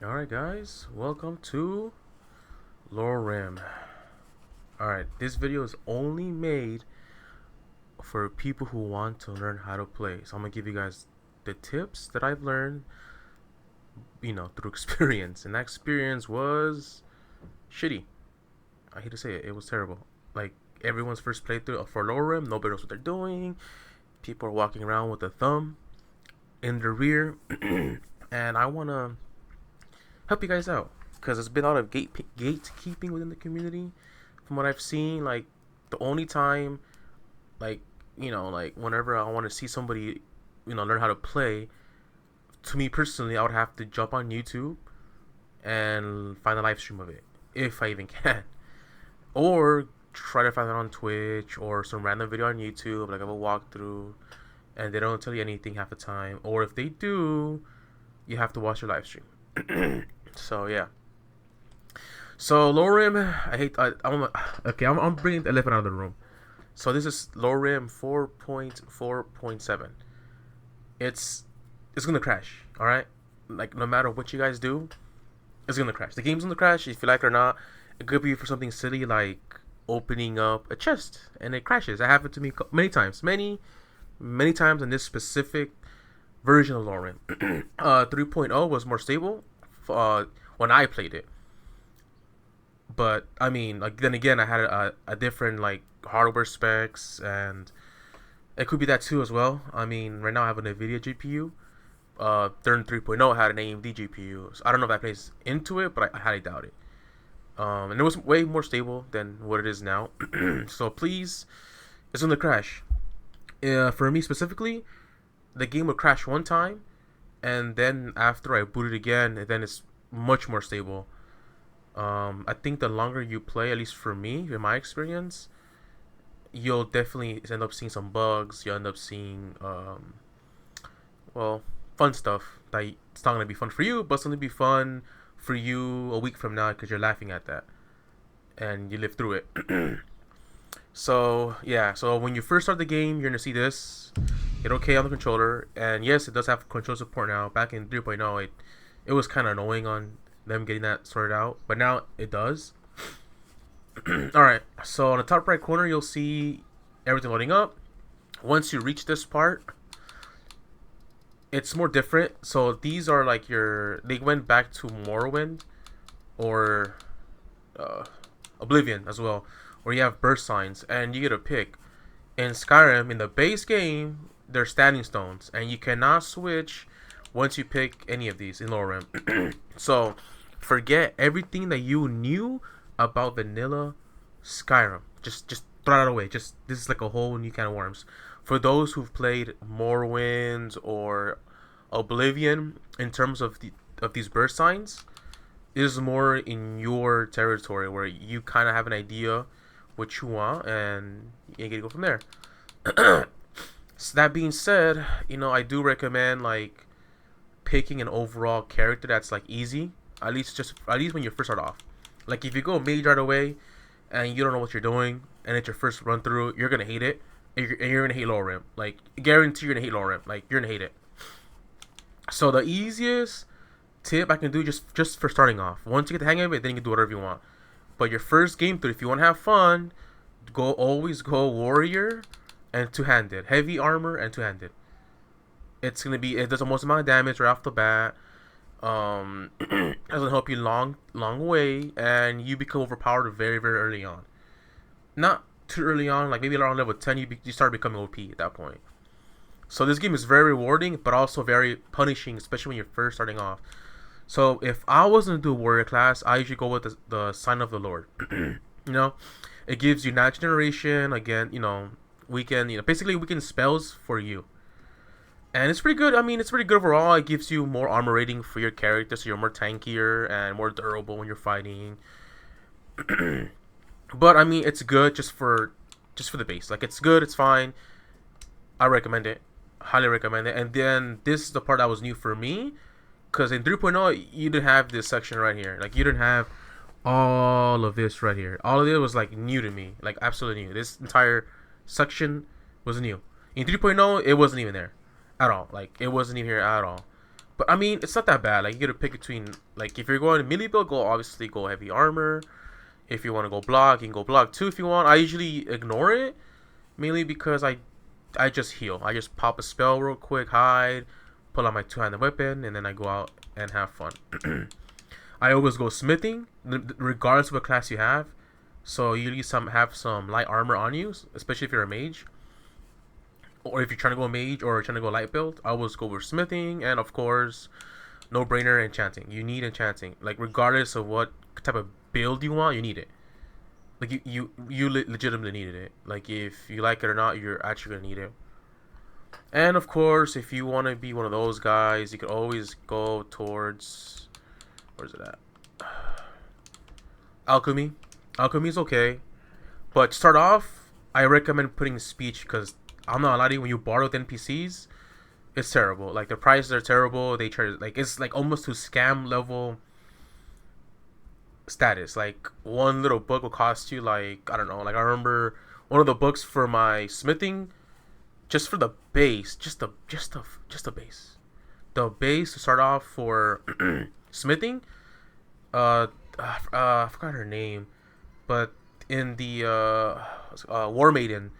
Alright guys, welcome to LoreRim. Alright, this video is only made for people who want to learn how to play. So I'm gonna give you guys the tips that I've learned, through experience. And that experience was shitty. I hate to say it, it was terrible. Like everyone's first playthrough for LoreRim, nobody knows what they're doing. People are walking around with a thumb in their rear. And I wanna help you guys out because there's been a lot of gatekeeping within the community from what I've seen. Like the only time, like whenever I want to see somebody learn how to play, to me personally I would have to jump on YouTube and find a live stream of it if I even can, or try to find it on Twitch or some random video on YouTube like of a walkthrough, and they don't tell you anything half the time, or if they do, you have to watch your live stream. So yeah. So LoreRim, I'm bringing the elephant out of the room. So this is LoreRim 4.4.7. It's gonna crash. All right, like no matter what you guys do, it's gonna crash. The game's gonna crash if you like it or not. It could be for something silly like opening up a chest and it crashes. That happened to me many times, many times in this specific version of LoreRim. 3.0 was more stable when I played it, but I mean, like then again, I had a different like hardware specs, and it could be that too as well. I mean, right now I have an NVIDIA GPU. During 3.0 had an AMD GPU, so I don't know if that plays into it, but I highly doubt it. And it was way more stable than what it is now. So please, it's gonna crash. For me specifically, the game would crash one time, and then after I boot it again, then it's much more stable. I think the longer you play, at least for me, in my experience, you'll definitely end up seeing some bugs. You'll end up seeing, fun stuff that it's not gonna be fun for you, but it's gonna be fun for you a week from now because you're laughing at that and you live through it. So yeah, so when you first start the game, you're gonna see this. Hit OK on the controller, and yes, it does have control support now. Back in 3.0, it was kind of annoying on them getting that sorted out, but now it does. Alright, so on the top right corner, you'll see everything loading up. Once you reach this part, it's more different. So these are like they went back to Morrowind or Oblivion as well, where you have burst signs and you get a pick. In Skyrim, in the base game, they're standing stones, and you cannot switch once you pick any of these in LoreRim. So forget everything that you knew about vanilla Skyrim. Just throw it away. This is like a whole new can of worms. For those who've played Morrowind or Oblivion, in terms of these burst signs, it is more in your territory where you kind of have an idea what you want, and you get to go from there. So that being said, I do recommend like picking an overall character that's like easy, at least when you first start off. Like if you go mage right away and you don't know what you're doing and it's your first run through, you're gonna hate it, and you're gonna hate LoreRim. Like guarantee you're gonna hate LoreRim. Like you're gonna hate it. So the easiest tip I can do just for starting off, once you get the hang of it, then you can do whatever you want. But your first game through, if you want to have fun, always go warrior and two-handed, heavy armor and two-handed. It does the most amount of damage right off the bat. Doesn't help you long way, and you become overpowered very very early on. Not too early on, like maybe around level 10, you start becoming OP at that point. So this game is very rewarding, but also very punishing, especially when you're first starting off. So if I was gonna do a warrior class, I usually go with the Sign of the Lord. It gives you natural generation. Again, basically weaken spells for you, and it's pretty good. I mean, it's pretty good overall. It gives you more armor rating for your character, so you're more tankier and more durable when you're fighting. But I mean, it's good just for the base. Like it's good, it's fine. I recommend it, highly recommend it. And then this is the part that was new for me. Because in 3.0, you didn't have this section right here. Like, you didn't have all of this right here. All of it was, like, new to me. Like, absolutely new. This entire section was new. In 3.0, it wasn't even there at all. Like, it wasn't even here at all. But I mean, it's not that bad. Like you get to pick between, like if you're going melee build, obviously go heavy armor. If you want to go block, you can go block too if you want. I usually ignore it mainly because I just heal. I just pop a spell real quick, hide, pull out my two-handed weapon, and then I go out and have fun. I always go smithing, regardless of what class you have. So you usually have some light armor on you, especially if you're a mage. Or if you're trying to go mage or trying to go light build, I always go with smithing, and of course, no brainer enchanting. You need enchanting, like regardless of what type of build you want, you need it. Like you legitimately needed it. Like if you like it or not, you're actually gonna need it. And of course, if you want to be one of those guys, you could always go towards, where's it at? Alchemy. Alchemy is okay, but to start off, I recommend putting speech because I'm not lying to you, when you borrow with NPCs, it's terrible. Like the prices are terrible. They charge like it's like almost to scam level status. Like one little book will cost you like I don't know. Like I remember one of the books for my smithing, just for the base, just the base, the base to start off for smithing. I forgot her name, but in the War Maiden,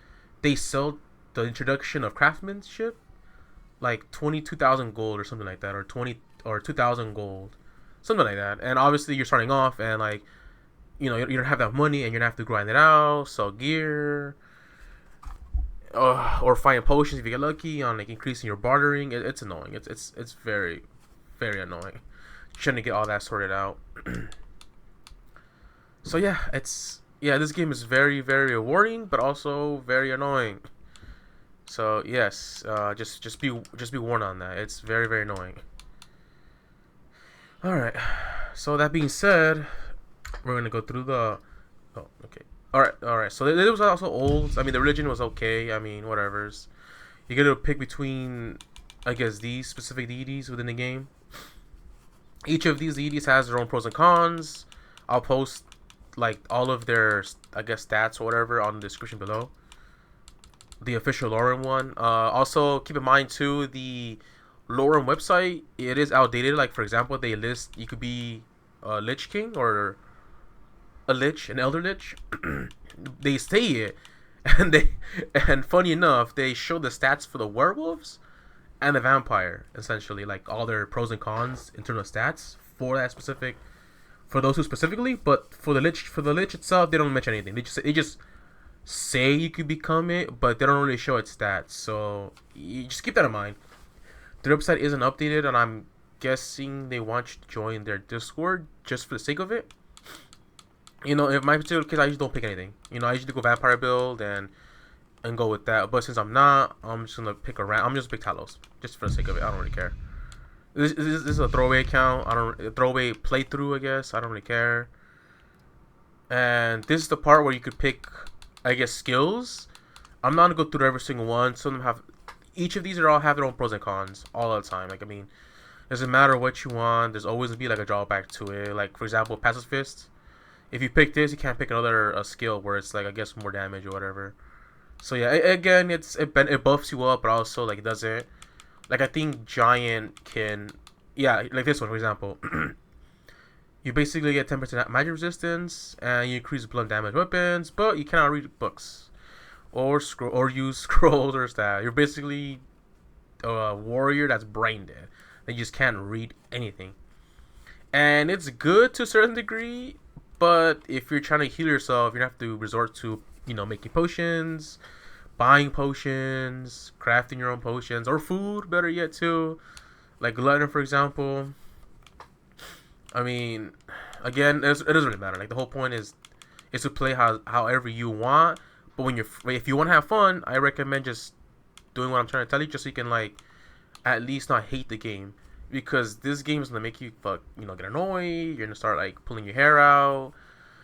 they sell the introduction of craftsmanship like 22,000 gold or something like that, or 2,000 gold, something like that. And obviously you're starting off and like you don't have that money and you're gonna have to grind it out, sell gear, or find potions if you get lucky on like increasing your bartering. It's annoying. It's very very annoying trying to get all that sorted out. So yeah, this game is very very rewarding but also very annoying. So yes, just be warned on that. It's very very annoying. All right. So that being said, we're gonna go through the. Oh, okay. All right. So it was also old. I mean, the religion was okay. I mean, whatever's. You get to pick between, I guess, these specific deities within the game. Each of these deities has their own pros and cons. I'll post like all of their, I guess, stats or whatever on the description below. The official LoreRim one. Also, keep in mind too, the LoreRim website, it is outdated. Like for example, they list you could be a Lich King or a Lich, an Elder Lich. They say it, and funny enough, they show the stats for the werewolves and the vampire, essentially, like all their pros and cons in terms of stats for that specific, for those two specifically. But for the Lich itself, they don't mention anything. They just say you could become it, but they don't really show its stats. So you just keep that in mind. Their website isn't updated, and I'm guessing they want you to join their Discord just for the sake of it. In my particular case, I usually don't pick anything. I usually go vampire build and go with that. But since I'm not, I'm just gonna pick I'm just pick Talos just for the sake of it. I don't really care. This is a throwaway account. Throwaway playthrough, I guess. I don't really care. And this is the part where you could pick, I guess, skills. I'm not gonna go through every single one. Some of them have, each of these all have their own pros and cons all the time. Like I mean, doesn't matter what you want. There's always gonna be like a drawback to it. Like for example, passive fist. If you pick this, you can't pick another skill where it's like I guess more damage or whatever. So yeah, again, it buffs you up, but also like it doesn't. Like I think giant can, yeah, like this one for example. You basically get 10% magic resistance and you increase blunt damage weapons, but you cannot read books or use scrolls or stuff. You're basically a warrior that's brain dead. They just can't read anything. And it's good to a certain degree, but if you're trying to heal yourself, you have to resort to, making potions, buying potions, crafting your own potions, or food, better yet too. Like glutton, for example. I mean, again, it doesn't really matter. Like the whole point is to play however you want. But if you want to have fun, I recommend just doing what I'm trying to tell you, just so you can like at least not hate the game, because this game is gonna make you get annoyed. You're gonna start like pulling your hair out,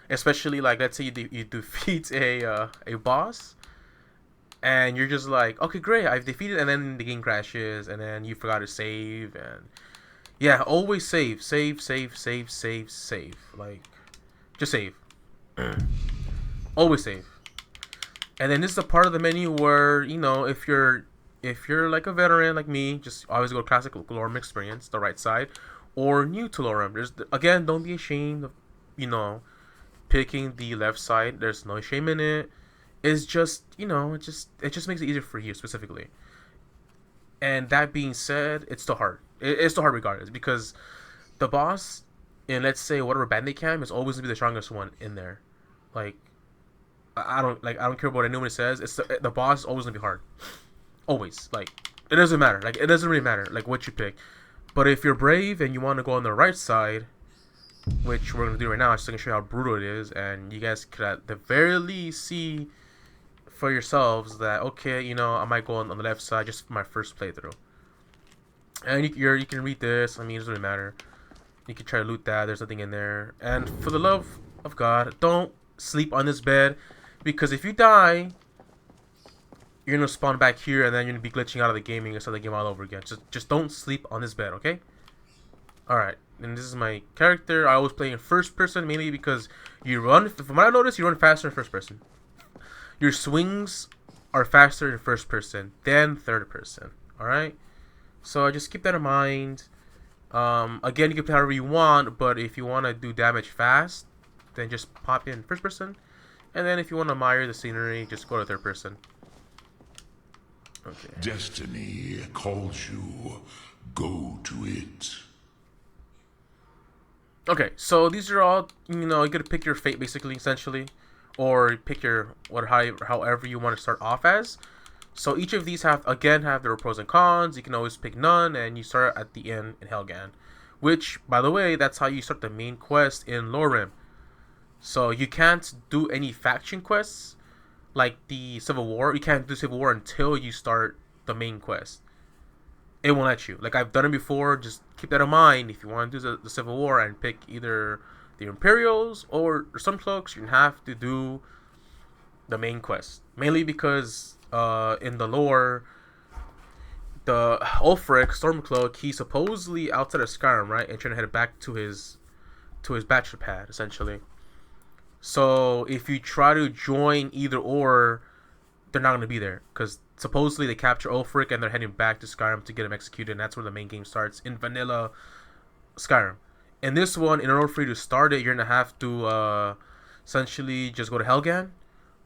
especially like let's say you defeat a boss, and you're just like, okay, great, I've defeated, and then the game crashes, and then you forgot to save, and yeah, always save. Like, just save. Always save. And then this is a part of the menu where, if you're if you're like a veteran like me, just always go classic LoreRim experience, the right side, or new to LoreRim. There's again, don't be ashamed of, you know, picking the left side. There's no shame in it. It's just, you know, it just makes it easier for you specifically. And that being said, it's still hard. It's still hard regardless because the boss in, let's say, whatever bandit camp is always gonna be the strongest one in there. Like I don't care what anyone says. It's the boss is always gonna be hard. Always. Like it doesn't matter. Like it doesn't really matter like what you pick. But if you're brave and you want to go on the right side, which we're gonna do right now, just to show you how brutal it is, and you guys could at the very least see for yourselves that okay, you know, I might go on the left side just for my first playthrough. And you can read this. I mean, it doesn't really matter. You can try to loot that. There's nothing in there. And for the love of God, don't sleep on this bed, because if you die, you're gonna spawn back here, and then you're gonna be glitching out of the game, and you're gonna start the game all over again. Just don't sleep on this bed, okay? All right. And this is my character. I always play in first person mainly because you run. From what I noticed, you run faster in first person. Your swings are faster in first person than third person. All right. So just keep that in mind. Again, you can play however you want, but if you want to do damage fast, then just pop in first person. And then if you want to admire the scenery, just go to third person. Okay. Destiny calls you. Go to it. Okay, so these are all, you know, you gotta pick your fate basically, essentially, or pick your however you want to start off as. So each of these have their pros and cons. You can always pick none, and you start at the end in Helghan, which, by the way, that's how you start the main quest in LoreRim. So you can't do any faction quests like the Civil War. You can't do Civil War until you start the main quest. It won't let you. Like I've done it before. Just keep that in mind. If you want to do the Civil War and pick either the Imperials or some cloaks, you have to do the main quest. Mainly because in the lore, the Ulfric Stormcloak, he's supposedly outside of Skyrim, right, and trying to head back to his bachelor pad, essentially. So if you try to join either or, they're not going to be there because supposedly they capture Ulfric and they're heading back to Skyrim to get him executed, and that's where the main game starts in vanilla Skyrim. In this one, in order for you to start it, you're going to have to essentially just go to Helghan,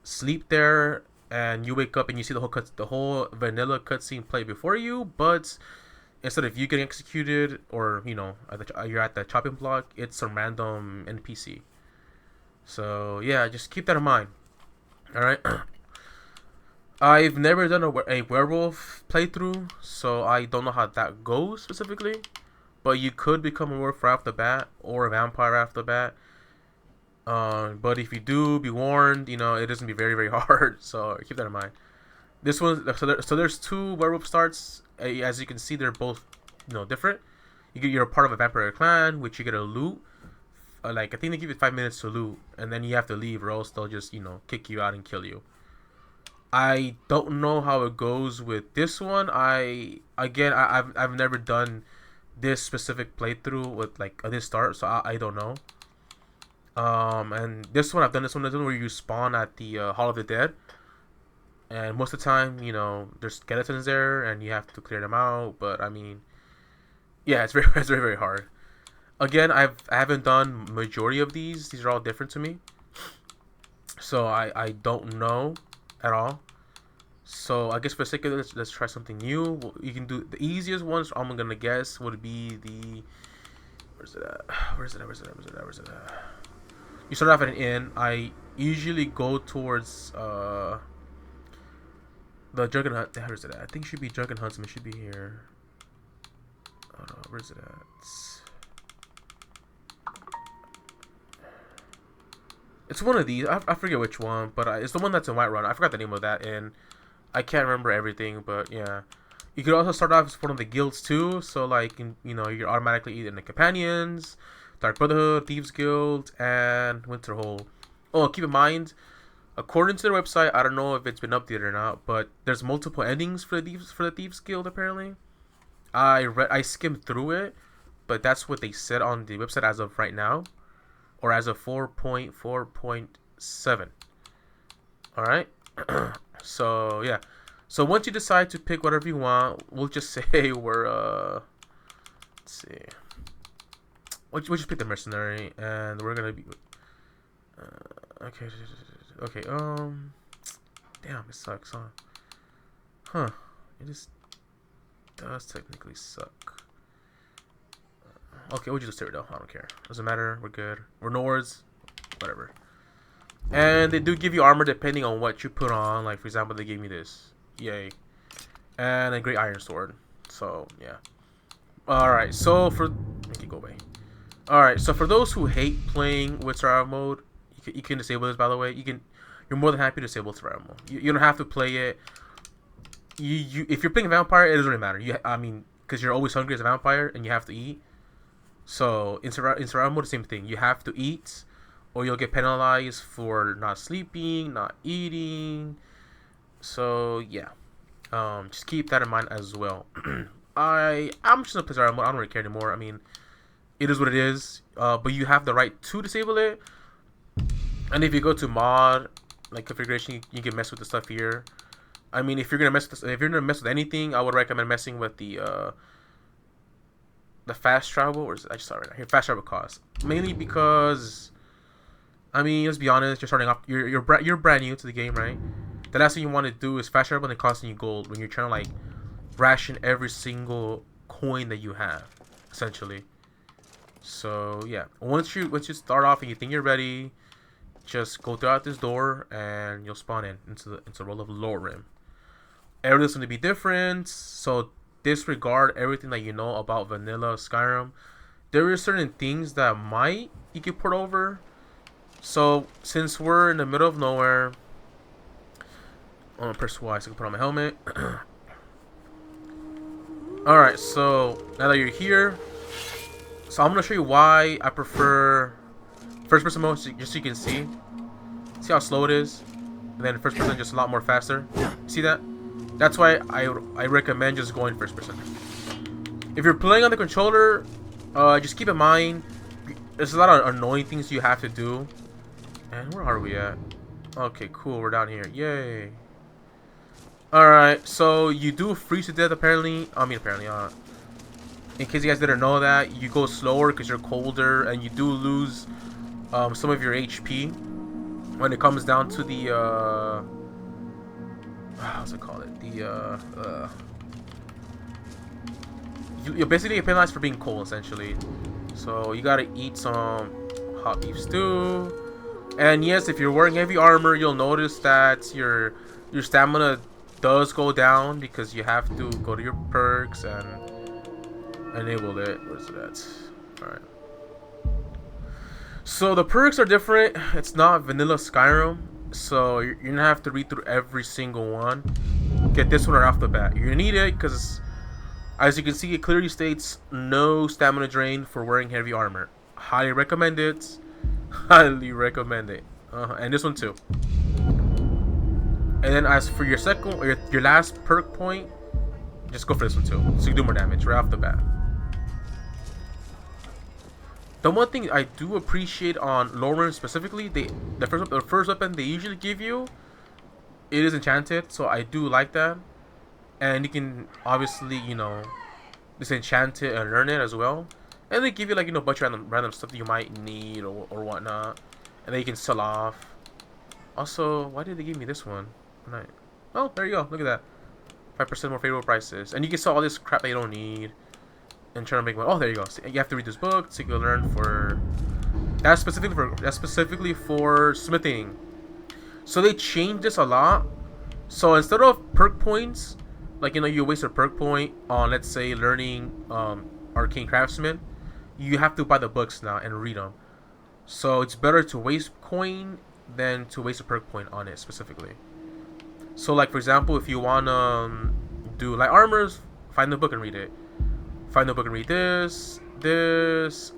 sleep there, and you wake up and you see the whole vanilla cutscene play before you, but instead of you getting executed or, you know, you're at the chopping block, it's some random NPC. So yeah, just keep that in mind. Alright. I've never done a werewolf playthrough, so I don't know how that goes specifically. But you could become a werewolf right off the bat, or a vampire right off the bat. But if you do, be warned, you know, it doesn't be very, very hard. So keep that in mind. This one, so there's two werewolf starts. As you can see, they're both, you know, different. You're a part of a vampire clan, which you get a loot. Like I think they give you 5 minutes to loot, and then you have to leave, or else they'll just, you know, kick you out and kill you. I don't know how it goes with this one. I've never done this specific playthrough with like this start, so I don't know. And this one I've done this one where you spawn at the Hall of the Dead, and most of the time, you know, there's skeletons there, and you have to clear them out. But I mean, yeah, it's very very hard. Again, I haven't done majority of these. These are all different to me, so I don't know at all. So I guess for the sake of this, let's try something new. You can do the easiest ones. I'm gonna guess would be the where's it at? You start off at an inn. I usually go towards the Dragon Hunt. Where's it at? I think it should be Dragon Huntsman. It should be here. Where's it at? It's one of these. I forget which one, but it's the one that's in Whiterun. I forgot the name of that inn. I can't remember everything, but yeah. You could also start off as one of the guilds too. So like, you know, you're automatically either in the Companions, Dark Brotherhood, Thieves Guild, and Winterhold. Oh, keep in mind, according to their website, I don't know if it's been updated or not, but there's multiple endings for the Thieves Guild apparently. I skimmed through it, but that's what they said on the website as of right now, or as of 4.4.7. All right. So yeah, So once you decide to pick whatever you want, we'll just say we're let's see. We'll just pick the mercenary, and we're gonna be okay. Okay. Damn, it sucks, huh? Huh? It just does technically suck. Okay, we'll just do it though. I don't care. Doesn't matter. We're good. We're Nords. Whatever. And they do give you armor depending on what you put on. Like for example, they gave me this. Yay. And a great iron sword. So yeah. Alright, so for okay, go away. Alright, so for those who hate playing with survival mode, you can disable this, by the way. You're more than happy to disable survival mode. You don't have to play it. If you're playing a vampire, it doesn't really matter. I mean, because you're always hungry as a vampire and you have to eat. So in survival mode, the same thing. You have to eat, or you'll get penalized for not sleeping, not eating. So yeah, just keep that in mind as well. I'm just gonna play survival mode. I don't really care anymore. I mean, it is what it is. But you have the right to disable it. And if you go to mod like configuration, you can mess with the stuff here. I mean, if you're gonna mess with anything, I would recommend messing with the fast travel, or is it, I just saw it right now here, fast travel cost. Mainly because, I mean, let's be honest, you're starting off, you're brand new to the game, right? The last thing you want to do is fast travel and costing you gold when you're trying to like ration every single coin that you have, essentially. So yeah, once you start off and you think you're ready, just go throughout this door and you'll spawn into the role of LoreRim. Everything's going to be different, so disregard everything that you know about vanilla Skyrim. There are certain things that you can port over. So since we're in the middle of nowhere, I'm gonna press Y so I can put on my helmet. Alright, so now that you're here, so I'm gonna show you why I prefer first person mode, just so you can see how slow it is, and then first person just a lot more faster. See that? That's why I recommend just going first person. If you're playing on the controller, just keep in mind there's a lot of annoying things you have to do. And where are we at? Okay, cool. We're down here. Yay. Alright, so you do freeze to death apparently. In case you guys didn't know that, you go slower because you're colder, and you do lose some of your HP when it comes down to the what's it called? You basically get penalized for being cold, essentially. So you gotta eat some hot beef stew. And yes, if you're wearing heavy armor, you'll notice that your stamina does go down because you have to go to your perks and enable it. Where's it at? Alright. So the perks are different. It's not vanilla Skyrim. So you're gonna have to read through every single one. Get this one right off the bat. You're gonna need it because, as you can see, it clearly states no stamina drain for wearing heavy armor. Highly recommend it. Highly recommend it. And this one too. And then as for your second or your last perk point, just go for this one too, so you can do more damage right off the bat. The one thing I do appreciate on LoreRim specifically, the first weapon they usually give you, it is enchanted, so I do like that. And you can obviously, disenchant it and learn it as well. And they give you like a bunch of random stuff that you might need or whatnot, and then you can sell off. Also, why did they give me this one? Right. Oh, there you go. Look at that. 5% more favorable prices, and you can sell all this crap that you don't need and try to make money. Oh, there you go. So you have to read this book so you can learn for that's specifically for smithing. So they changed this a lot. So instead of perk points, like you waste a perk point on, let's say, learning arcane craftsman, you have to buy the books now and read them. So it's better to waste coin than to waste a perk point on it specifically. So like for example, if you wanna do light armors, find the book and read it. Find the book and read this,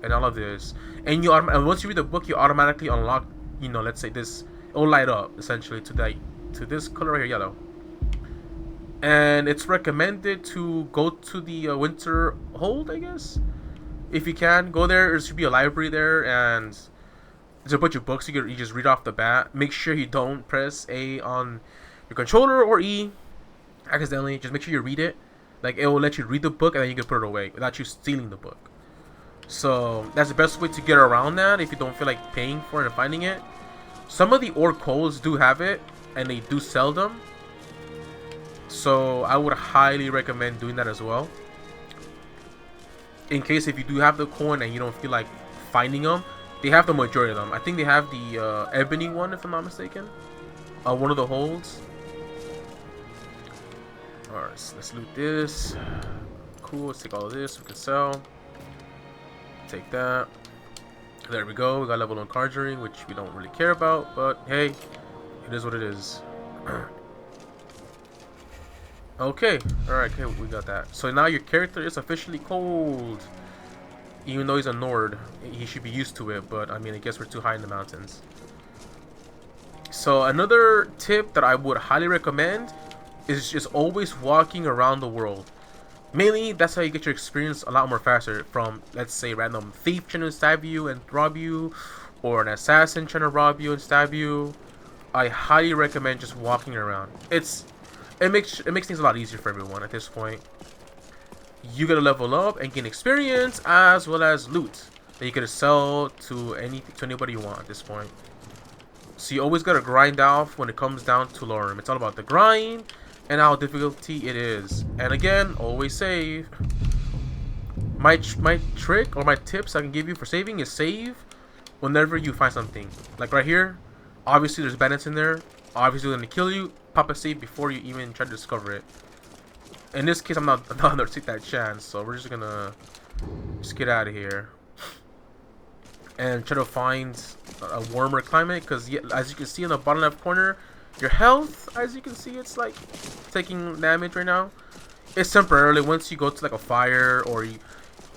and all of this. And once you read the book, you automatically unlock, let's say this, it'll light up essentially to this color right here, yellow. And it's recommended to go to the winter hold, I guess. If you can, go there. There should be a library there, and there's a bunch of books you just read off the bat. Make sure you don't press A on your controller or E. accidentally, just make sure you read it. Like, it will let you read the book and then you can put it away without you stealing the book. So that's the best way to get around that if you don't feel like paying for it and finding it. Some of the ore codes do have it and they do sell them. So I would highly recommend doing that as well. In case if you do have the coin and you don't feel like finding them, they have the majority of them. I think they have the ebony one, if I'm not mistaken. One of the holds. Alright, so let's loot this. Cool, let's take all of this. We can sell. Take that. There we go. We got level 1 conjuring, which we don't really care about, but hey, it is what it is. Okay, alright, okay, we got that. So now your character is officially cold. Even though he's a Nord, he should be used to it, but I mean, I guess we're too high in the mountains. So another tip that I would highly recommend is just always walking around the world. Mainly, that's how you get your experience a lot more faster from, let's say, random thief trying to stab you and rob you, or an assassin trying to rob you and stab you. I highly recommend just walking around. It makes things a lot easier for everyone at this point. You gotta level up and gain experience as well as loot that you gotta sell to anybody you want at this point. So you always gotta grind off when it comes down to LoreRim. It's all about the grind and how difficulty it is. And again, always save. My trick or my tips I can give you for saving is save whenever you find something. Like right here, obviously there's bandits in there. Obviously they're gonna kill you. Pop a save before you even try to discover it. In this case, I'm not gonna take that chance, so we're just gonna get out of here and try to find a warmer climate. Because as you can see in the bottom left corner, your health, as you can see, it's like taking damage right now. It's temporarily. Once you go to like a fire or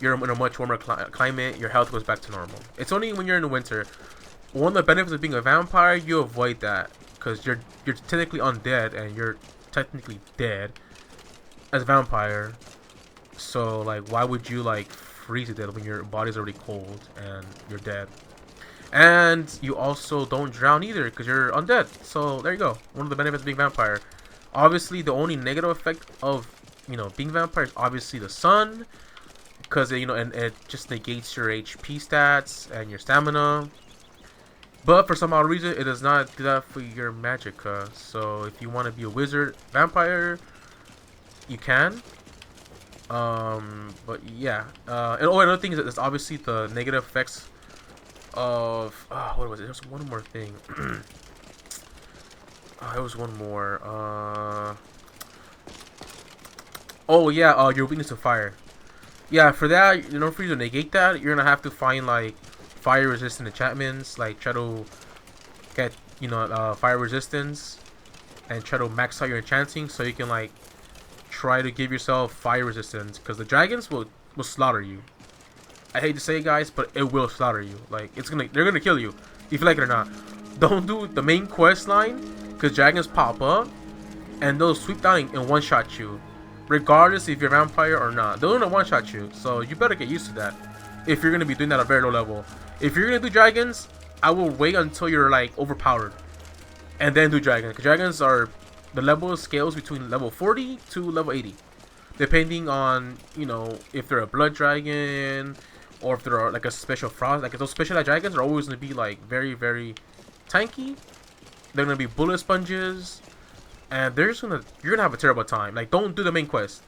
you're in a much warmer climate, your health goes back to normal. It's only when you're in the winter. One of the benefits of being a vampire, you avoid that because you're technically undead and you're technically dead as a vampire. So like, why would you like freeze to death when your body's already cold and you're dead? And you also don't drown either because you're undead. So there you go. One of the benefits of being vampire. Obviously, the only negative effect of being vampire is obviously the sun, because and it just negates your HP stats and your stamina. But for some odd reason, it does not do that for your magicka. So if you want to be a wizard vampire, you can. But yeah. And another thing is that there's obviously the negative effects of what was it? There's one more thing. There was one more. Oh yeah. Your weakness to fire. Yeah, for that, in order for you to negate that, you're gonna have to find like fire resistant enchantments, like try to get fire resistance and try to max out your enchanting so you can like try to give yourself fire resistance, because the dragons will slaughter you. I hate to say it, guys, but it will slaughter you. Like they're gonna kill you if you like it or not. Don't do the main quest line because dragons pop up and they'll sweep down and one shot you, regardless if you're a vampire or not. They're gonna one shot you, so you better get used to that if you're gonna be doing that at a very low level. If you're gonna do dragons, I will wait until you're like overpowered and then do dragons, because dragons are the level scales between level 40 to level 80, depending on if they're a blood dragon or if they're like a special frost. Like those specialized dragons are always gonna be like very, very tanky. They're gonna be bullet sponges, and you're gonna have a terrible time. Like, don't do the main quest,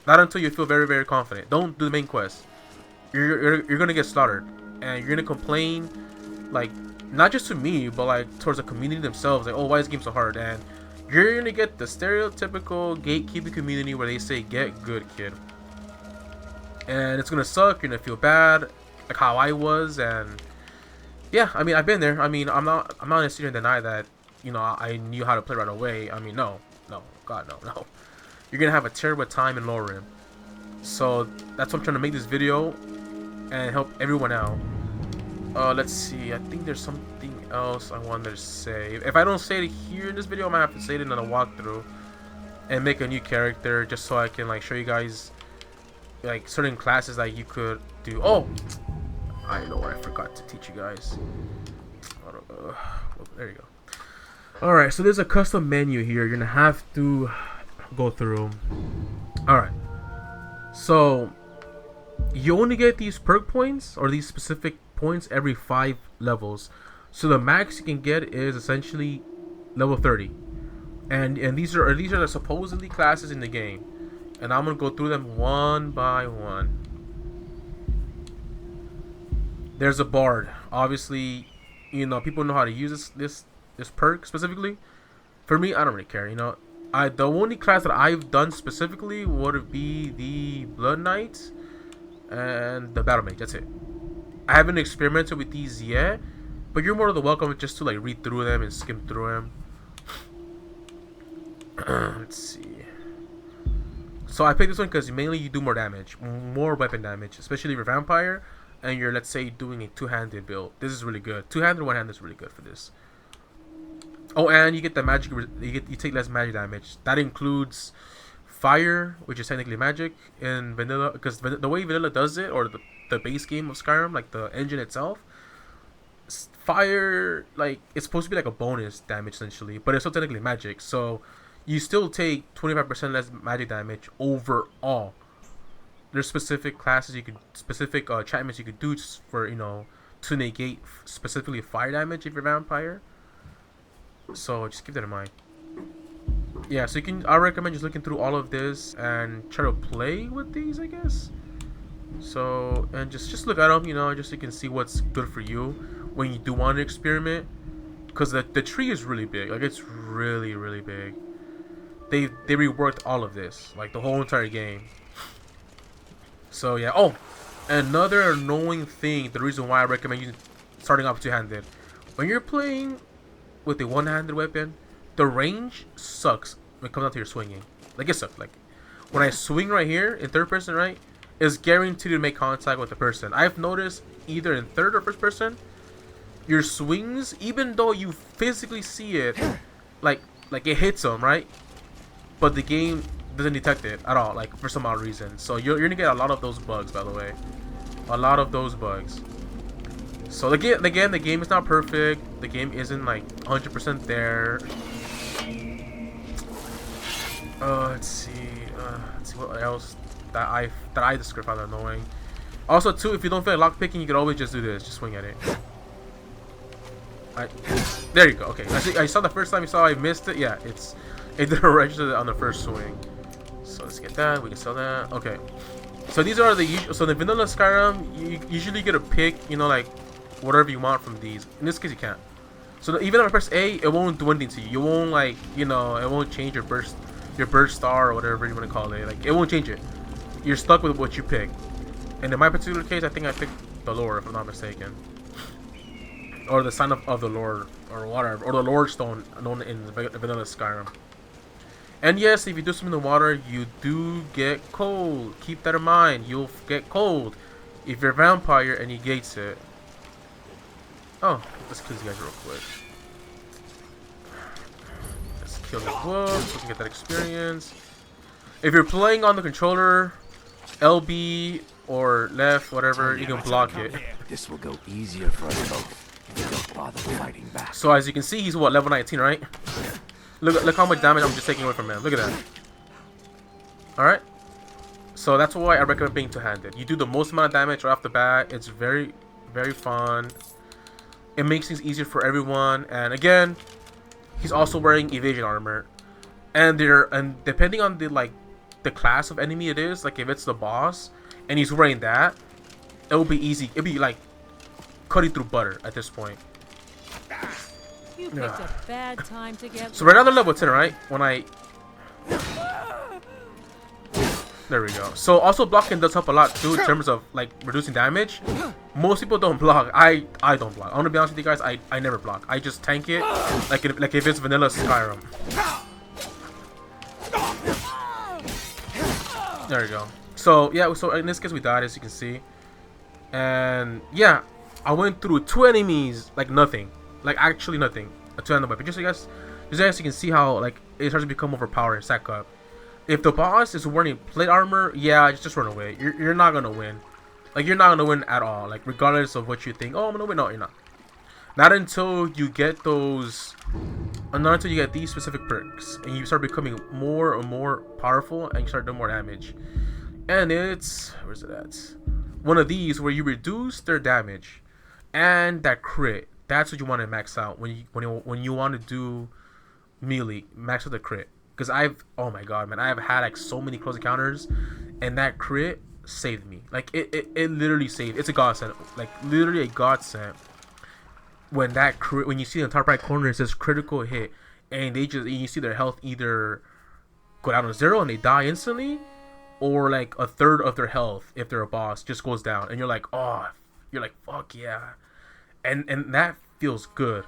not until you feel very, very confident. Don't do the main quest. You're gonna get slaughtered, and you're gonna complain, like not just to me, but like towards the community themselves. Like, oh, why is this game so hard? And you're gonna get the stereotypical gatekeeping community where they say, "Get good, kid," and it's gonna suck. You're gonna feel bad, like how I was. And yeah, I mean, I've been there. I mean, I'm not gonna sit here and deny that I knew how to play right away. I mean, no, God, no. You're gonna have a terrible time in LoreRim. So that's why I'm trying to make this video and help everyone out. Let's see. I think there's something else I wanted to say. If I don't say it here in this video, I might have to say it in a walkthrough and make a new character, just so I can like show you guys like certain classes that you could do. Oh, I know what I forgot to teach you guys. There you go. Alright, so there's a custom menu here. You're gonna have to go through. All right. So you only get these perk points or these specific points every 5 levels. So the max you can get is essentially level 30. And these are the supposedly classes in the game. And I'm gonna go through them one by one. There's a bard. Obviously, you know, people know how to use this perk specifically. For me, I don't really care. You know, the only class that I've done specifically would be the Blood Knight and the Battle Mage. That's it. I haven't experimented with these yet, but you're more than welcome just to like read through them and skim through them. Let's see. So I picked this one because mainly you do more damage, more weapon damage, especially if you're vampire and you're, let's say, doing a two-handed build. This is really good. Two-handed, one-handed is really good for this. Oh, and you get the magic. You take less magic damage. That includes fire, which is technically magic in vanilla, because the way vanilla does it, or the base game of Skyrim, like the engine itself, fire, like, it's supposed to be like a bonus damage essentially, but it's still technically magic. So you still take 25% less magic damage overall. There's specific classes you could, specific enchantments you could do just for, you know, to negate specifically fire damage if you're a vampire. So just keep that in mind. Yeah, so I recommend just looking through all of this and try to play with these, I guess. So, and just look at them, you know, just so you can see what's good for you when you do want to experiment. Because the tree is really big. Like, it's really, really big. They reworked all of this, like the whole entire game. So yeah. Oh, another annoying thing. The reason why I recommend you starting off two-handed. When you're playing with a one-handed weapon, the range sucks when it comes down to your swinging. Like, it sucks. Like, when I swing right here in third person, right, it's guaranteed to make contact with the person. I've noticed either in third or first person, your swings, even though you physically see it, like it hits them, right? But the game doesn't detect it at all, like, for some odd reason. So you're gonna get a lot of those bugs, by the way. A lot of those bugs. So again, the game is not perfect. The game isn't like 100% there. Let's see what else that I just found annoying. Also, too, if you don't feel like lockpicking, you can always just do this. Just swing at it. There you go. Okay, I saw the first time you saw I missed it. Yeah, it didn't register on the first swing. So let's get that. We can sell that. Okay. So these are the usual. So the vanilla Skyrim, you usually get a pick. You know, like whatever you want from these. In this case, you can't. So even if I press A, it won't do anything to you. You won't, like, you know, it won't change your burst star or whatever you want to call it. Like, it won't change it. You're stuck with what you pick. And in my particular case, I think I picked the lore, if I'm not mistaken, or the sign of the Lord, or whatever, or the Lord Stone, known in vanilla Skyrim. And yes, if you do swim in the water, you do get cold. Keep that in mind. You'll get cold if you're a vampire and he gates it. Oh, let's kill these guys real quick. Let's kill the wolf so we can get that experience. If you're playing on the controller, LB or left, whatever, you can block it. This will go easier for us both if you don't bother fighting back. So as you can see, he's what, level 19, right? Look how much damage I'm just taking away from him. Look at that. Alright. So that's why I recommend being two-handed. You do the most amount of damage right off the bat. It's very, very fun. It makes things easier for everyone. And again, he's also wearing evasion armor. And depending on the class of enemy it is, like if it's the boss and he's wearing that, it will be easy. It'll be like cutting through butter at this point. You picked a bad time to get. So right now they're level 10, right? There we go. So also blocking does help a lot too in terms of like reducing damage. Most people don't block. I don't block. I'm gonna be honest with you guys. I never block. I just tank it like if it's vanilla Skyrim. There we go. So yeah. So in this case we died, as you can see. And yeah, I went through 2 enemies like nothing. Like actually nothing. A two-handed weapon. Just so you guys can see how like it starts to become overpowered. Stack up. If the boss is wearing plate armor, yeah, just run away. You're not gonna win. Like, you're not gonna win at all. Like, regardless of what you think. Oh, I'm gonna win. No, you're not. Not until you get those and not until you get these specific perks, and you start becoming more and more powerful, and you start doing more damage. And it's where's it at? One of these where you reduce their damage, and that crit. That's what you want to max out when you want to do melee. Max out the crit. Because oh my god, man, I have had like so many close encounters, and that crit saved me. Like it literally saved. It's a godsend. Like literally a godsend. When that crit, when you see in the top right corner, it says critical hit, and you see their health either go down to 0 and they die instantly, or like a third of their health if they're a boss just goes down, and you're like, oh, you're like, fuck yeah, and that feels good,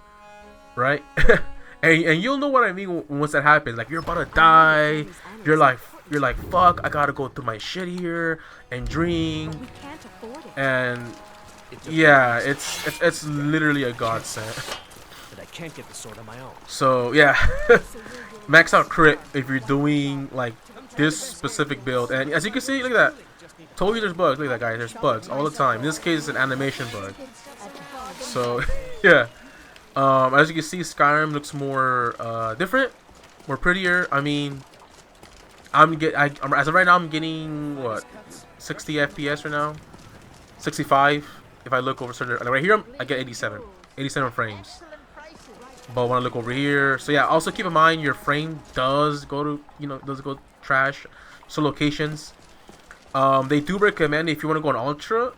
right? And you'll know what I mean once that happens. Like you're about to die, you're like fuck, I gotta go through my shit here and drink, and yeah, it's literally a godsend. But I can't get the sword on my own. So yeah, max out crit if you're doing like this specific build. And as you can see, look at that. Told you there's bugs. Look at that, guys. There's bugs all the time. In this case, it's an animation bug. So yeah. As you can see, Skyrim looks more different, more prettier. I mean, as of right now, I'm getting what, 60 FPS right now, 65. If I look over certain, like right here, I get 87 frames. But when I look over here, so yeah. Also keep in mind your frame does go trash. So locations, they do recommend if you want to go on ultra.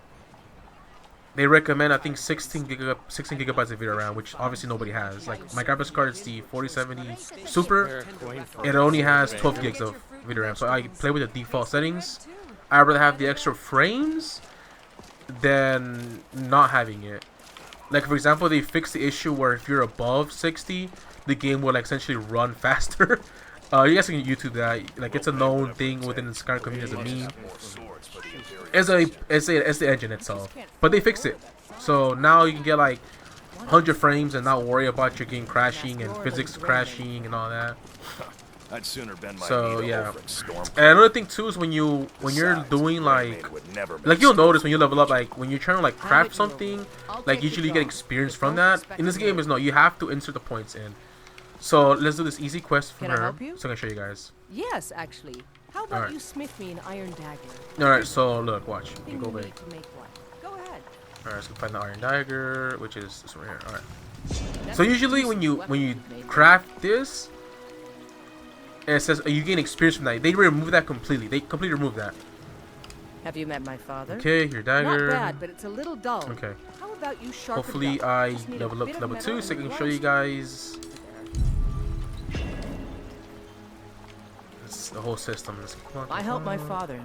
They recommend, I think, 16 gigabytes of video RAM, which obviously nobody has. Like my graphics card is the 4070 Super. It only has 12 gigs of video RAM, so I play with the default settings. I'd rather have the extra frames than not having it. Like for example, they fixed the issue where if you're above 60, the game will like essentially run faster. You guys can YouTube that. Like it's a known thing within the Skyrim community as a meme. It's the engine itself, but they fixed it, so now you can get like 100 frames and not worry about your game crashing and physics crashing and all that. I'd sooner bend my So knee yeah, over and storm. and another thing too is when you're doing like you'll notice when you level up, like when you're trying to like craft something, like usually you get experience from that. In this game is no, you have to insert the points in. So let's do this easy quest from her, so I can show you guys. Yes, actually. How about you smith me an iron dagger? Alright, so look, watch. You go away. Go ahead. Alright, so find the iron dagger, which is this one here. Alright. So usually when you craft this, and it says you gain experience from that. They remove that completely. They completely remove that. Have you met my father? Okay, your dagger. Not bad, but it's a little dull. Okay. How about you sharpen Hopefully it up? I Just need level a up bit to of level metal 2 so I and can show you guys the whole system. I helped my father.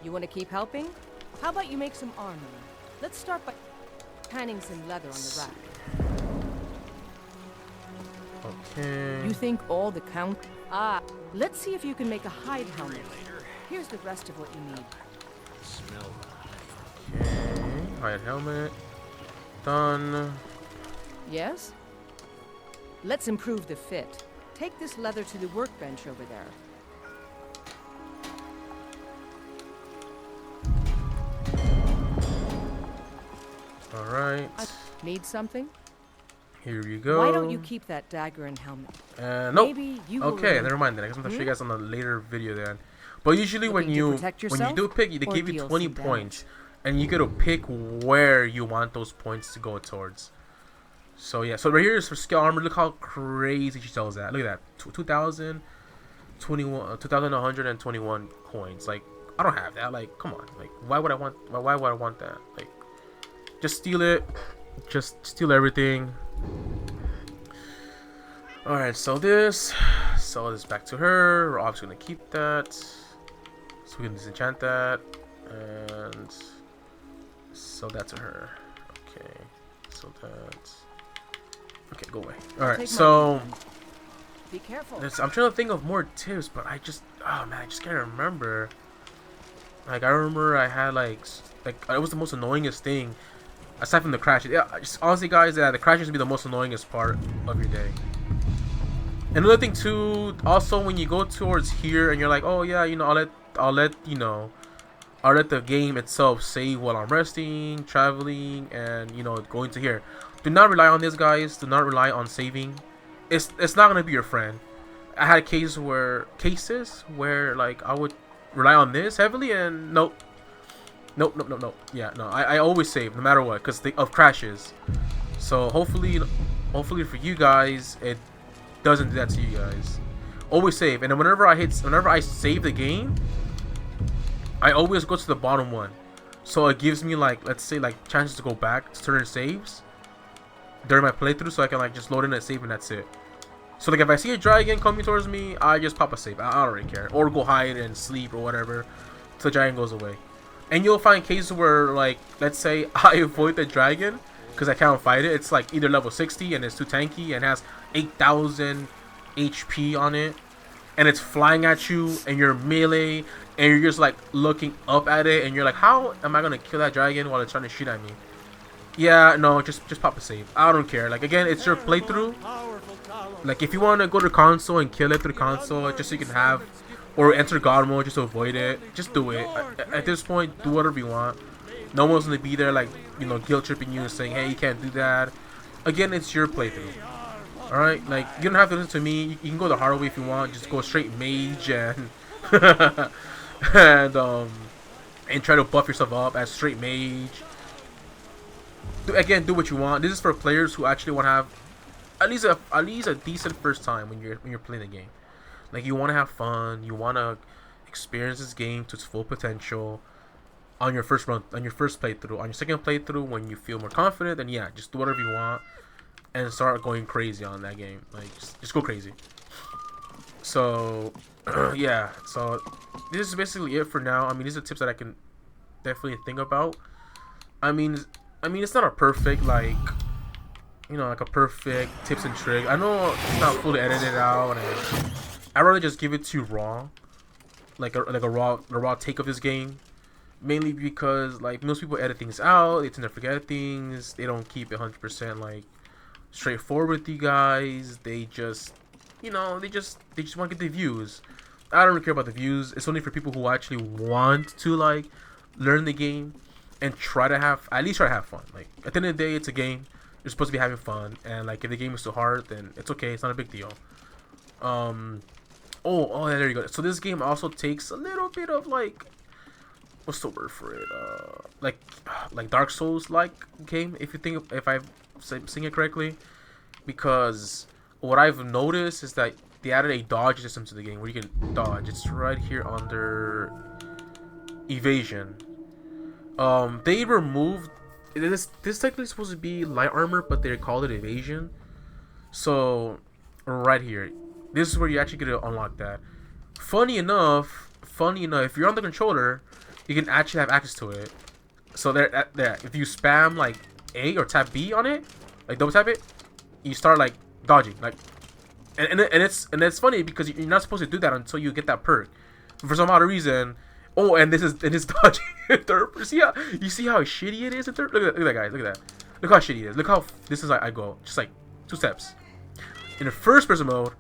You want to keep helping? How about you make some armor? Let's start by panning some leather on the rack. Okay. You think all the count? Let's see if you can make a hide helmet. Here's the rest of what you need. Okay. Hide helmet. Done. Yes? Let's improve the fit. Take this leather to the workbench over there. Alright. Need something? Here you go. Why don't you keep that dagger and helmet? Nope. Maybe you Okay, never mind then. I guess I'm gonna show you guys on a later video then. But usually when you do pick, they give you 20 points, and you get to pick where you want those points to go towards. So yeah, so right here is for skill armor. Look how crazy she sells that. Look at that, 2,121 coins. Like I don't have that. Like come on. Like why would I want that? Like just steal it. Just steal everything. Alright, sell this back to her. We're obviously gonna keep that. So we can disenchant that and sell that to her. Okay, sell that. Okay, go away. Alright, so be careful. I'm trying to think of more tips, but I just I just can't remember. Like I remember I had like it was the most annoyingest thing. Aside from the crashes, yeah, just honestly, guys, the crashes be the most annoyingest part of your day. Another thing too, also when you go towards here and you're like, oh yeah, you know, I'll let the game itself save while I'm resting, traveling, and you know, going to here. Do not rely on this, guys. Do not rely on saving. it's not gonna be your friend. I had cases where like I would rely on this heavily, and nope. Nope. Yeah, no. I always save no matter what because of crashes. So hopefully for you guys, it doesn't do that to you guys. Always save, and then whenever I save the game, I always go to the bottom one. So it gives me like, let's say, like chances to go back to certain saves during my playthrough, so I can like just load in a save and that's it. So like if I see a dragon coming towards me, I just pop a save. I don't really care, or go hide and sleep or whatever till the dragon goes away. And you'll find cases where, like, let's say I avoid the dragon because I can't fight it. It's like either level 60 and it's too tanky and has 8,000 HP on it, and it's flying at you and you're melee and you're just like looking up at it and you're like, how am I gonna kill that dragon while it's trying to shoot at me? Yeah, no, just pop a save. I don't care. Like, again, it's your playthrough. Like, if you want to go to console and kill it through console just so you can have, or enter God mode just to avoid it, just do it. At this point, do whatever you want. No one's gonna be there like, you know, guilt tripping you and saying, hey, you can't do that. Again, it's your playthrough. Alright, like, you don't have to listen to me. You can go the hard way if you want. Just go straight mage and and try to buff yourself up as straight mage. Do what you want. This is for players who actually want to have at least a decent first time when you're playing the game. Like, you want to have fun. You want to experience this game to its full potential on your first run, on your first playthrough. On your second playthrough, when you feel more confident, then yeah, just do whatever you want and start going crazy on that game. Like, just go crazy. So yeah, so this is basically it for now. I mean, these are tips that I can definitely think about. I mean, it's not a perfect, like, you know, like a perfect tips and trick. I know it's not fully edited out, and I'd rather just give it to you raw, like a raw take of this game. Mainly because, like, most people edit things out, they tend to forget things, they don't keep it 100% like straightforward with you guys. They just, you know, they just want to get the views. I don't really care about the views. It's only for people who actually want to, like, learn the game and at least try to have fun. Like, at the end of the day, it's a game. You're supposed to be having fun, and like, if the game is too hard, then it's okay. It's not a big deal. Oh, there you go. So this game also takes a little bit of, like, what's the word for it? Like Dark Souls like game, if I'm saying it correctly, because what I've noticed is that they added a dodge system to the game where you can dodge. It's right here under evasion. They removed this technically supposed to be light armor, but they called it evasion. So right here, this is where you actually get to unlock that. Funny enough, if you're on the controller, you can actually have access to it. So there, if you spam like A or tap B on it, like double tap it, you start like dodging, like, and it's funny because you're not supposed to do that until you get that perk. For some odd reason. Oh, and this is dodging in third person. You see how shitty it is in third. Look at that, guys. Look at that. Look how shitty it is. Look how this is. I go just like 2 steps. In the first person mode,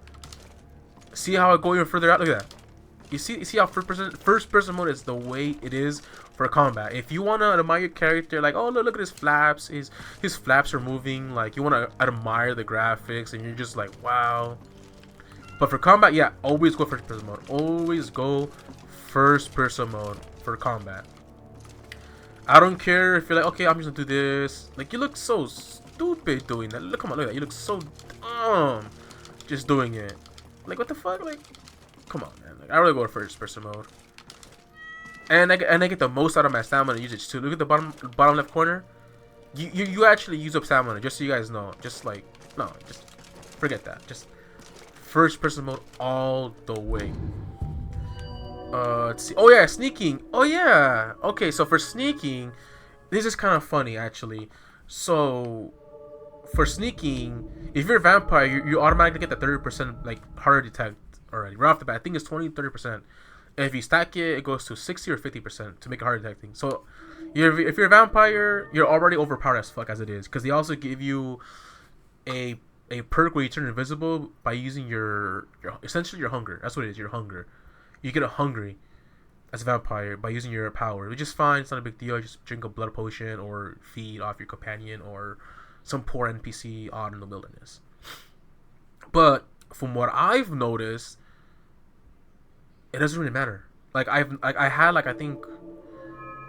see how I go even further out. Look at that. You see how first person mode is the way it is for combat. If you wanna admire your character, like, oh, look at his flaps. His flaps are moving. Like, you wanna admire the graphics, and you're just like, wow. But for combat, yeah, always go first person mode. Always go first person mode for combat. I don't care if you're like, okay, I'm just gonna do this. Like, you look so stupid doing that. Look, come on, look at that. You look so dumb just doing it. Like, what the fuck? Like, come on, man. Like, I really go to first person mode. And I get the most out of my stamina usage too. Look at the bottom left corner. You actually use up stamina, just so you guys know. Just like, no, just forget that. Just first person mode all the way. Let's see. Oh yeah, sneaking. Oh yeah. Okay, so for sneaking, this is kind of funny actually. So for sneaking, if you're a vampire, you automatically get the 30% like harder detect already right off the bat. I think it's 20-30%. If you stack it, it goes to 60 or 50% to make it hard detecting. So if you're a vampire, you're already overpowered as fuck as it is, because they also give you a perk where you turn invisible by using your essentially your hunger. That's what it is. Your hunger. You get hungry as a vampire by using your power, which is fine. It's not a big deal. Just drink a blood potion or feed off your companion or some poor NPC out in the wilderness. But from what I've noticed, it doesn't really matter. Like I had like I think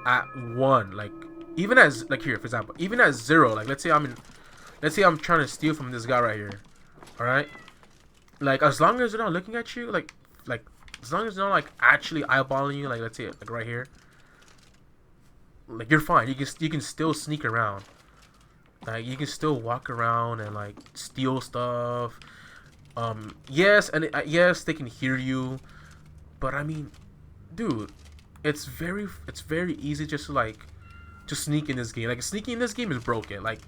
at 1, like even as like here for example, even at 0, like let's say I'm trying to steal from this guy right here. All right, like as long as they're not looking at you, like as long as they're not like actually eyeballing you, like let's say like right here, like you're fine. You can still sneak around. Like you can still walk around and like steal stuff. Yes, and yes, they can hear you, but I mean, dude, it's very easy just to like to sneak in this game. Like sneaking in this game is broken. Like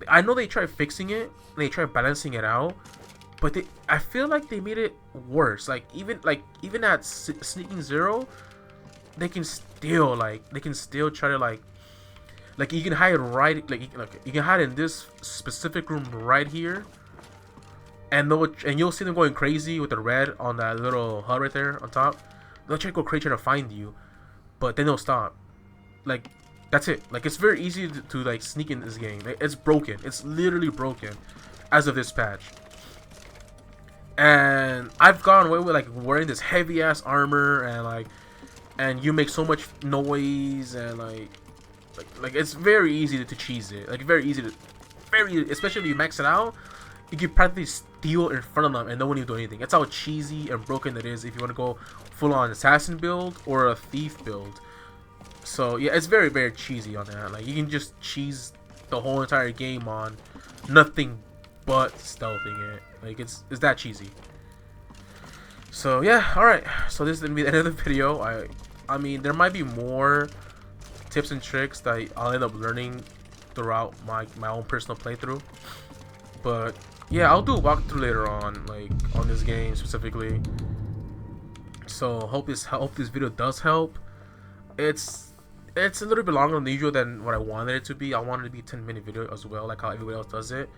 I know they tried fixing it, they tried balancing it out, but I feel like they made it worse. Like even at sneaking 0, they can still try to like you can hide right you can hide in this specific room right here, and you'll see them going crazy with the red on that little HUD right there on top. They'll try to go crazy trying to find you, but then they'll stop. Like that's it. Like it's very easy to like sneak in this game. Like, it's broken. It's literally broken as of this patch. And I've gone away with like wearing this heavy ass armor and you make so much noise and like it's very easy to cheese it. Like very easy, especially if you max it out. You can practically steal in front of them and no one even do anything. That's how cheesy and broken it is if you want to go full on assassin build or a thief build. So yeah, it's very cheesy on that. Like you can just cheese the whole entire game on nothing but stealthing it. Like it's that cheesy. So yeah, alright. So this is gonna be the end of the video. I mean there might be more tips and tricks that I'll end up learning throughout my own personal playthrough. But yeah, I'll do a walkthrough later on, like on this game specifically. So hope this video does help. It's a little bit longer than usual than what I wanted it to be. I wanted it to be a 10-minute video as well, like how everybody else does it.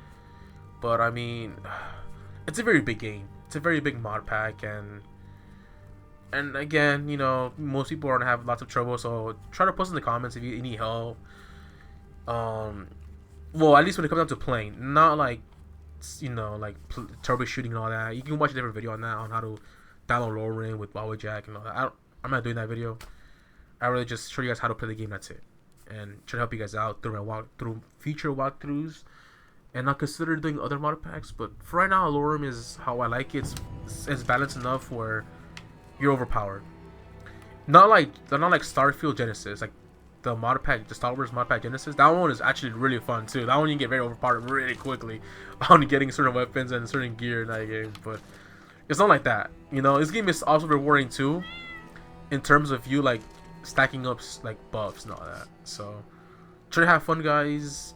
But I mean, it's a very big game. It's a very big mod pack, and again, you know, most people are gonna have lots of trouble. So try to post in the comments if you need help. Well, at least when it comes down to playing, not like, you know, like troubleshooting and all that. You can watch a different video on that, on how to download LoreRim with Huawei Jack and all that. I'm not doing that video. I really just show you guys how to play the game. That's it, and try to help you guys out through future walkthroughs. And I'll consider doing other mod packs, but for right now, LoreRim is how I like it. It's balanced enough where you're overpowered. Not like Starfield Genesis, like the mod pack, the Star Wars mod pack Genesis. That one is actually really fun too. That one you can get very overpowered really quickly on getting certain weapons and certain gear in that game. But it's not like that. You know, this game is also rewarding too, in terms of you like stacking up like buffs and all that. So try to have fun, guys.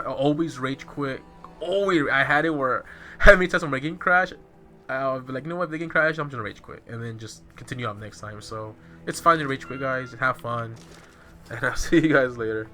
Always rage quit. Always, I had it where how many times when my game crashed, I'll be like, you know what, if the game crashed, I'm just gonna rage quit and then just continue up next time. So it's fine to rage quit, guys, and have fun. And I'll see you guys later.